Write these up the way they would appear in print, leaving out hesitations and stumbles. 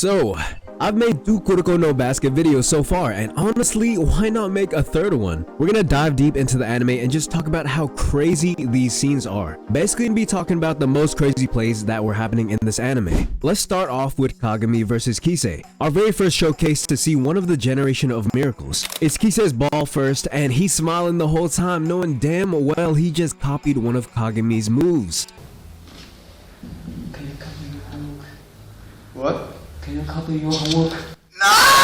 So, I've made 2 Kuroko no basket videos so far, and honestly, why not make a 3rd one? We're gonna dive deep into the anime and just talk about how crazy these scenes are. Basically, gonna be talking about the most crazy plays that were happening in this anime. Let's start off with Kagami versus Kise, our very first showcase to see one of the generation of miracles. It's Kise's ball first, and he's smiling the whole time, knowing damn well he just copied one of Kagami's moves. Can you copy your homework? What? Can you copy your homework?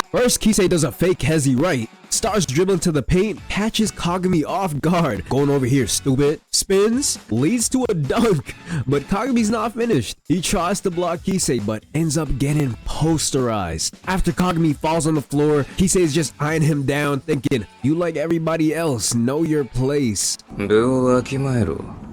First, Kise does a fake hezzy right, starts dribbling to the paint, catches Kagami off guard. Going over here, stupid. Spins, leads to a dunk, but Kagami's not finished. He tries to block Kise, but ends up getting posterized. After Kagami falls on the floor, Kise is just eyeing him down, thinking, you like everybody else, know your place.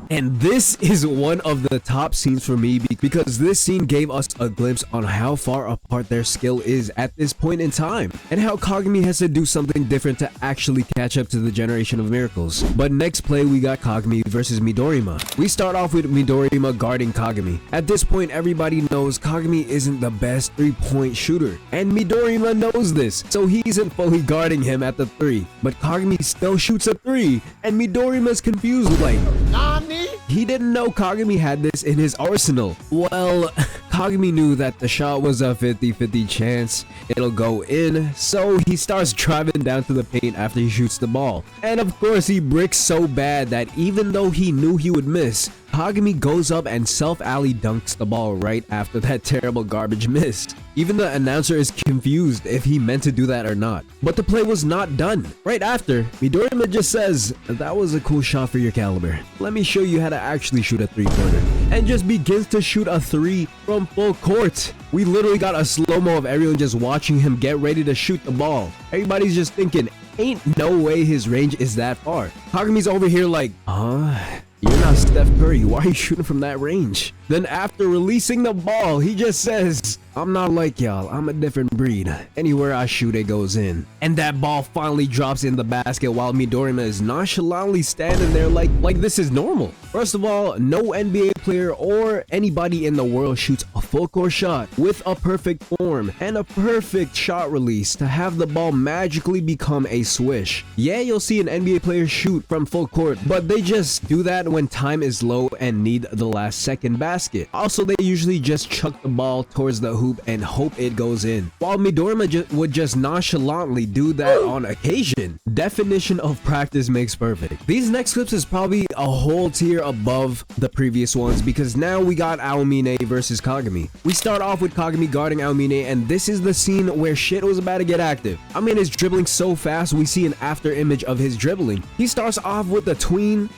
And this is one of the top scenes for me because this scene gave us a glimpse on how far apart their skill is at this point in time, and how Kagami has to do something different to actually catch up to the generation of miracles. But next play we got Kagami versus Midorima. We start off with Midorima guarding Kagami. At this point everybody knows Kagami isn't the best 3-point shooter, and Midorima knows this, so he isn't fully guarding him at the 3. But Kagami still shoots a 3, and Midorima's confused like, Nani? He didn't know Kagami had this in his arsenal. Well, Kagami knew that the shot was a 50-50 chance it'll go in, so he starts driving down to the paint after he shoots the ball. And of course he bricks so bad that even though he knew he would miss, Kagami goes up and self-alley dunks the ball right after that terrible garbage miss. Even the announcer is confused if he meant to do that or not. But the play was not done. Right after, Midorima just says, that was a cool shot for your caliber. Let me show you how to actually shoot a 3-pointer. And just begins to shoot a 3 from full court. We literally got a slow-mo of everyone just watching him get ready to shoot the ball. Everybody's just thinking, ain't no way his range is that far. Kagami's over here like, you're not Steph Curry, why are you shooting from that range? Then after releasing the ball, he just says, I'm not like y'all, I'm a different breed. Anywhere I shoot, it goes in. And that ball finally drops in the basket while Midorima is nonchalantly standing there like this is normal. First of all, no NBA player or anybody in the world shoots a full court shot with a perfect form and a perfect shot release to have the ball magically become a swish. Yeah, you'll see an NBA player shoot from full court, but they just do that when time is low and need the last second basket. Also, they usually just chuck the ball towards the hoop and hope it goes in. While Midorima would just nonchalantly do that on occasion. Definition of practice makes perfect. These next clips is probably a whole tier above the previous ones because now we got Aomine versus Kagami. We start off with Kagami guarding Aomine, and this is the scene where shit was about to get active. Aomine is dribbling so fast we see an after image of his dribbling. He starts off with the tween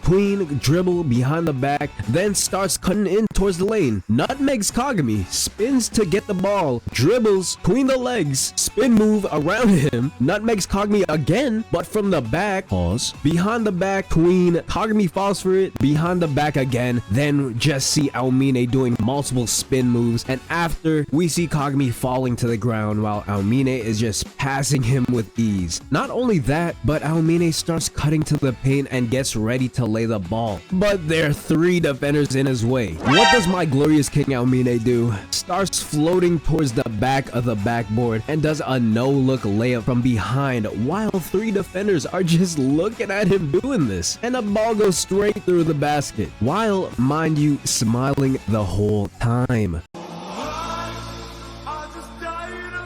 dribble behind the back, then starts cutting in towards the lane, nutmegs Kagami, spins to get the ball, dribbles, tween the legs, spin move around him, nutmegs Kagami again, but from the back, pause, behind the back, tween, Kagami falls for it, behind the back again, then just see Aomine doing multiple spin moves, and after, we see Kagami falling to the ground while Aomine is just passing him with ease. Not only that, but Aomine starts cutting to the paint and gets ready to lay the ball, but there are 3 defenders in his way. What does my glorious king Aomine do? Starts floating towards the back of the backboard and does a no-look layup from behind while 3 defenders are just looking at him doing this, and the ball goes straight through the basket while, mind you, smiling the whole time.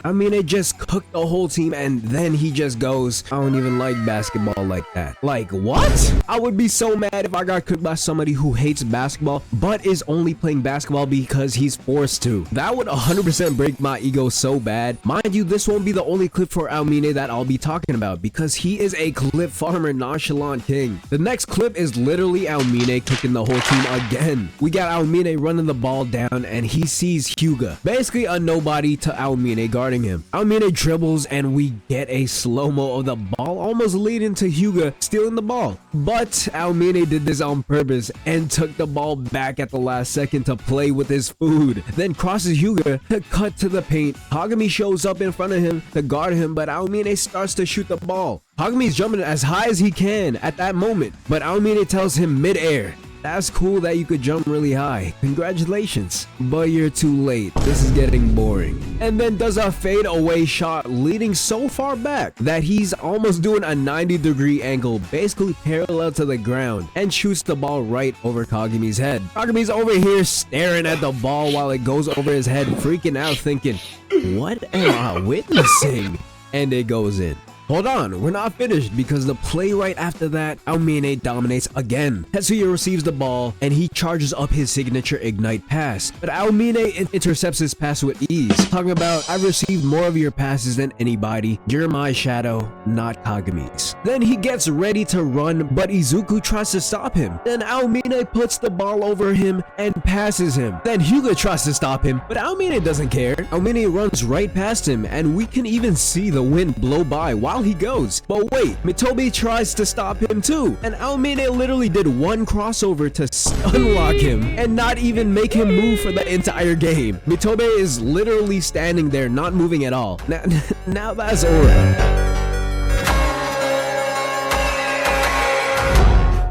I mean, it just cooked the whole team, and then he just goes, I don't even like basketball like that. Like, what? I would be so mad if I got cooked by somebody who hates basketball, but is only playing basketball because he's forced to. That would 100% break my ego so bad. Mind you, this won't be the only clip for Aomine that I'll be talking about, because he is a clip farmer nonchalant king. The next clip is literally Aomine cooking the whole team again. We got Aomine running the ball down, and he sees Hyuga, basically a nobody to Aomine guarding him. Aomine dribbles and we get a slow-mo of the ball almost leading to Hyuga stealing the ball. But Aomine did this on purpose and took the ball back at the last second to play with his food. Then crosses Hyuga to cut to the paint. Kagami shows up in front of him to guard him, but Aomine starts to shoot the ball. Kagami's jumping as high as he can at that moment, but Aomine tells him mid-air, That's cool that you could jump really high. Congratulations. But you're too late. This is getting boring. And then does a fade away shot leading so far back that he's almost doing a 90-degree angle, basically parallel to the ground, and shoots the ball right over Kagami's head. Kagami's over here staring at the ball while it goes over his head, freaking out, thinking, what am I witnessing? And it goes in. Hold on, we're not finished, because the play right after that, Aomine dominates again. Tetsuya receives the ball and he charges up his signature ignite pass, but Aomine intercepts his pass with ease, talking about, I've received more of your passes than anybody. You're my shadow, not Kagami's. Then he gets ready to run, but Izuku tries to stop him. Then Aomine puts the ball over him and passes him. Then Hyuga tries to stop him, but Aomine doesn't care. Aomine runs right past him, and we can even see the wind blow by while he goes. But wait, Mitobe tries to stop him too, and Aomine literally did one crossover to unlock him and not even make him move for the entire game. Mitobe is literally standing there not moving at all. Now that's aura.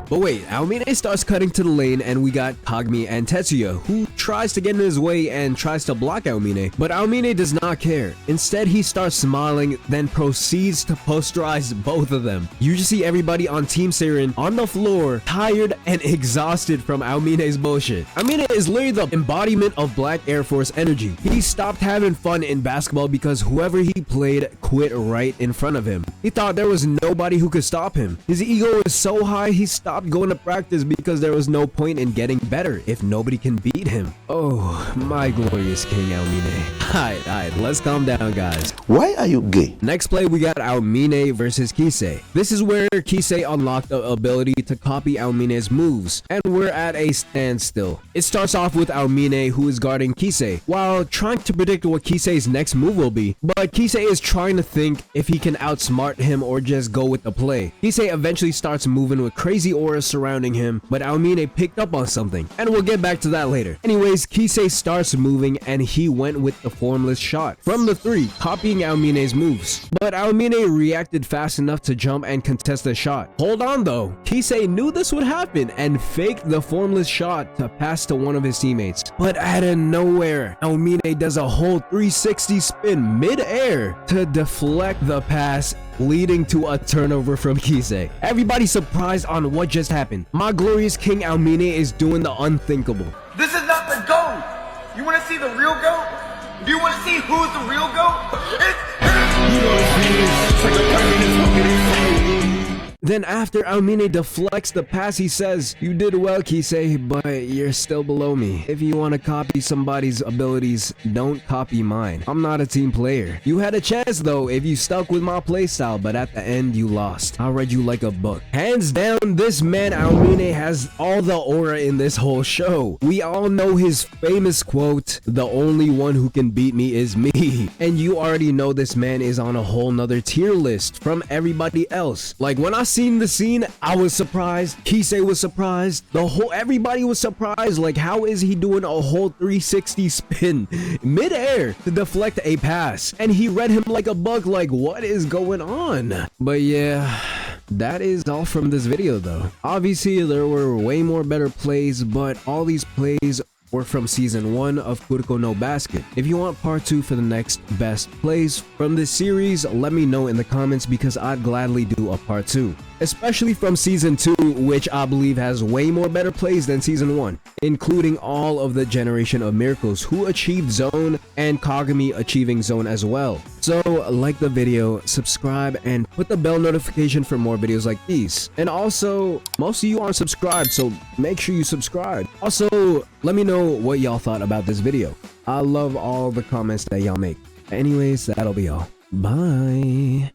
But wait, Aomine starts cutting to the lane and we got Kagami and Tetsuya, who tries to get in his way and tries to block Aomine, but Aomine does not care. Instead, he starts smiling, then proceeds to posterize both of them. You just see everybody on Team Seirin on the floor, tired and exhausted from Aomine's bullshit. Aomine is literally the embodiment of Black Air Force energy. He stopped having fun in basketball because whoever he played quit right in front of him. He thought there was nobody who could stop him. His ego was so high, he stopped going to practice because there was no point in getting better if nobody can beat him. Oh, my glorious king Aomine. Alright, let's calm down, guys. Why are you gay? Next play, we got Aomine versus Kise. This is where Kise unlocked the ability to copy Aomine's moves, and we're at a standstill. It starts off with Aomine, who is guarding Kise, while trying to predict what Kise's next move will be, but Kise is trying to think if he can outsmart him or just go with the play. Kise eventually starts moving with crazy aura surrounding him, but Aomine picked up on something, and we'll get back to that later. Anyways, Kise starts moving and he went with the formless shot from the 3, copying Aomine's moves, but Aomine reacted fast enough to jump and contest the shot. Hold on though, Kise knew this would happen and faked the formless shot to pass to one of his teammates, but out of nowhere, Aomine does a whole 360 spin mid-air to deflect the pass, leading to a turnover from Kise. Everybody's surprised on what just happened. My glorious king Aomine is doing the unthinkable. This is not the GOAT! You wanna see the real GOAT? Do you wanna see who's the real GOAT? Then after Aomine deflects the pass, he says, you did well, Kise, but you're still below me. If you want to copy somebody's abilities, don't copy mine. I'm not a team player. You had a chance though if you stuck with my playstyle, but at the end you lost. I read you like a book. Hands down, this man Aomine has all the aura in this whole show. We all know his famous quote, the only one who can beat me is me. And you already know this man is on a whole nother tier list from everybody else. Like when I seen the scene, I was surprised. Kise was surprised. Everybody was surprised. Like, how is he doing a whole 360 spin mid-air to deflect a pass? And he read him like a book. Like, what is going on? But yeah, that is all from this video though. Obviously, there were way more better plays, but all these plays were from season 1 of Kuroko no Basket. If you want part 2 for the next best plays from this series, let me know in the comments because I'd gladly do a part 2. Especially from season 2, which I believe has way more better plays than season 1, including all of the Generation of Miracles who achieved Zone and Kagami achieving Zone as well. So like the video, subscribe, and put the bell notification for more videos like these. And also, most of you aren't subscribed, so make sure you subscribe. Also, let me know what y'all thought about this video. I love all the comments that y'all make. Anyways, that'll be all. Bye.